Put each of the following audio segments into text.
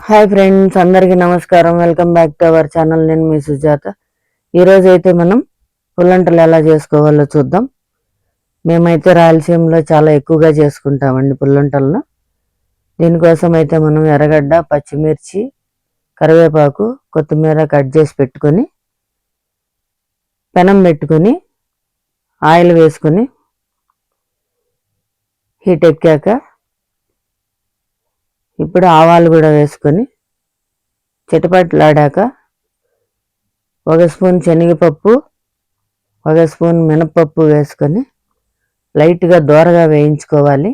Hi friends, అందరికీ నమస్కారం. Welcome back to our channel. నేను మీ సుజాత. ఈరోజు అయితే మనం పుల్లంటలు ఎలా చేసుకోవాలో చూద్దాం. మేమైతే రాయలసీమలో చాలా ఎక్కువగా చేసుకుంటామండి పుల్లంటలను. దీనికోసం అయితే మనం ఎర్రగడ్డ, పచ్చిమిర్చి, కరివేపాకు, కొత్తిమీర కట్ చేసి పెట్టుకొని పెనం పెట్టుకొని ఆయిల్ వేసుకొని హీట్ ఎక్కాక ఇప్పుడు ఆవాలు కూడా వేసుకొని చిటపట్లాడాక 1 స్పూన్ శనగపప్పు, 1 స్పూన్ మినపప్పు వేసుకొని లైట్గా దోరగా వేయించుకోవాలి.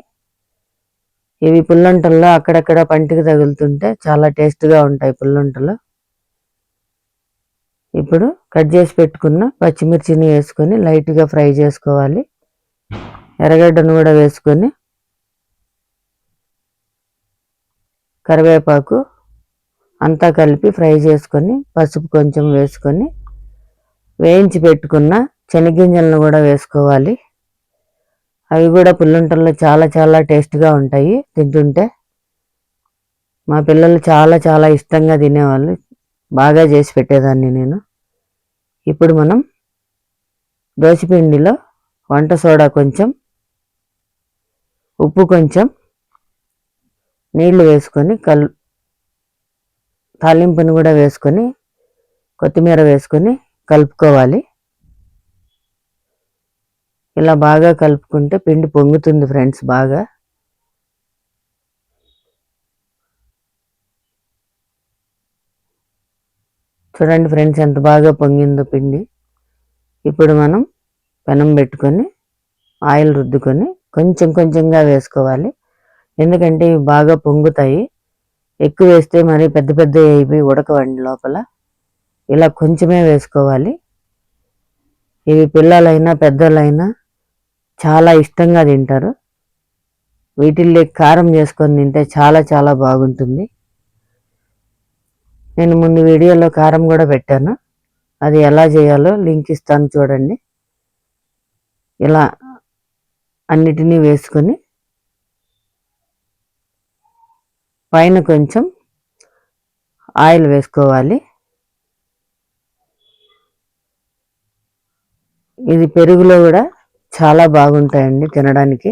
ఇవి పుల్లంటల్లో అక్కడక్కడ పంటికి తగులుతుంటే చాలా టేస్ట్గా ఉంటాయి పుల్లంటలు. ఇప్పుడు కట్ చేసి పెట్టుకున్న పచ్చిమిర్చిని వేసుకొని లైట్గా ఫ్రై చేసుకోవాలి. ఎర్రగడ్డను కూడా వేసుకొని కరివేపాకు అంతా కలిపి ఫ్రై చేసుకొని పసుపు కొంచెం వేసుకొని వేయించి పెట్టుకున్న శనగింజలను కూడా వేసుకోవాలి. అవి కూడా పుల్లంటల్లో చాలా చాలా టేస్ట్గా ఉంటాయి తింటుంటే. మా పిల్లలు చాలా చాలా ఇష్టంగా తినేవాళ్ళు. బాగా చేసి పెట్టేదాన్ని నేను. ఇప్పుడు మనం దోసపిండిలో వంట సోడా కొంచెం, ఉప్పు కొంచెం, నీళ్లు వేసుకొని తాలింపుని కూడా వేసుకొని కొత్తిమీర వేసుకొని కలుపుకోవాలి. ఇలా బాగా కలుపుకుంటే పిండి పొంగుతుంది ఫ్రెండ్స్. బాగా చూడండి ఫ్రెండ్స్ ఎంత బాగా పొంగిందో పిండి. ఇప్పుడు మనం పెనం పెట్టుకొని ఆయిల్ రుద్దుకొని కొంచెం కొంచెంగా వేసుకోవాలి. ఎందుకంటే ఇవి బాగా పొంగుతాయి. ఎక్కువ వేస్తే మరి పెద్ద పెద్ద అయిపోయి ఉడకవండి లోపల. ఇలా కొంచెమే వేసుకోవాలి. ఇవి పిల్లలైనా పెద్దలైనా చాలా ఇష్టంగా తింటారు. వీటిల్లో కారం చేసుకొని తింటే చాలా చాలా బాగుంటుంది. నేను ముందు వీడియోలో కారం కూడా పెట్టాను. అది ఎలా చేయాలో లింక్ ఇస్తాను చూడండి. ఇలా అన్నిటినీ వేసుకొని పైన కొంచెం ఆయిల్ వేసుకోవాలి. ఇది పెరుగులో కూడా చాలా బాగుంటాయండి తినడానికి.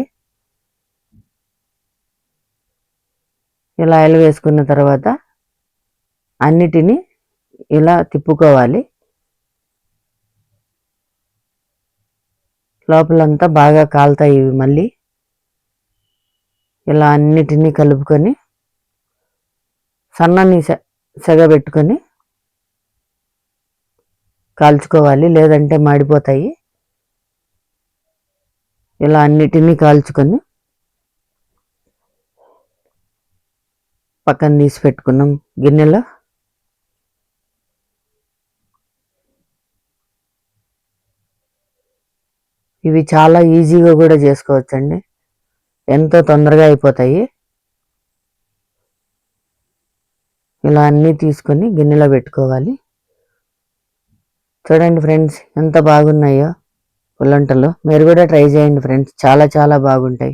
ఇలా ఆయిల్ వేసుకున్న తర్వాత అన్నిటినీ ఇలా తిప్పుకోవాలి. లోపలంతా బాగా కాలుతాయి ఇవి. మళ్ళీ ఇలా అన్నిటినీ కలుపుకొని సన్నని సెగ పెట్టుకొని కాల్చుకోవాలి, లేదంటే మాడిపోతాయి. ఇలా అన్నిటినీ కాల్చుకొని పక్కన తీసి పెట్టుకున్నాం గిన్నెలో. ఇవి చాలా ఈజీగా కూడా చేసుకోవచ్చండి. ఎంతో తొందరగా అయిపోతాయి. ఇలా అన్నీ తీసుకొని గిన్నెలో పెట్టుకోవాలి. చూడండి ఫ్రెండ్స్ ఎంత బాగున్నాయో పుల్లంటలు. మీరు కూడా ట్రై చేయండి ఫ్రెండ్స్, చాలా చాలా బాగుంటాయి.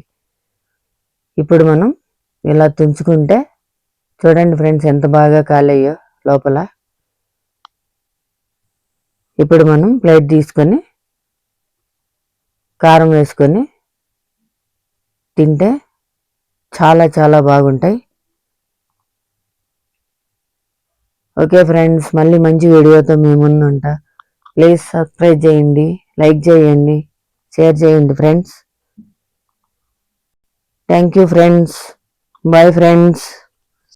ఇప్పుడు మనం ఇలా తుంచుకుంటే చూడండి ఫ్రెండ్స్ ఎంత బాగా కాలేయో లోపల. ఇప్పుడు మనం ప్లేట్ తీసుకొని కారం వేసుకొని తింటే చాలా చాలా బాగుంటాయి. ఓకే ఫ్రెండ్స్, మళ్ళీ మంచి వీడియోతో మీ ముందు ఉంటా. ప్లీజ్ సబ్స్క్రైబ్ చేయండి, లైక్ చేయండి, షేర్ చేయండి friends. Thank you friends. Bye friends.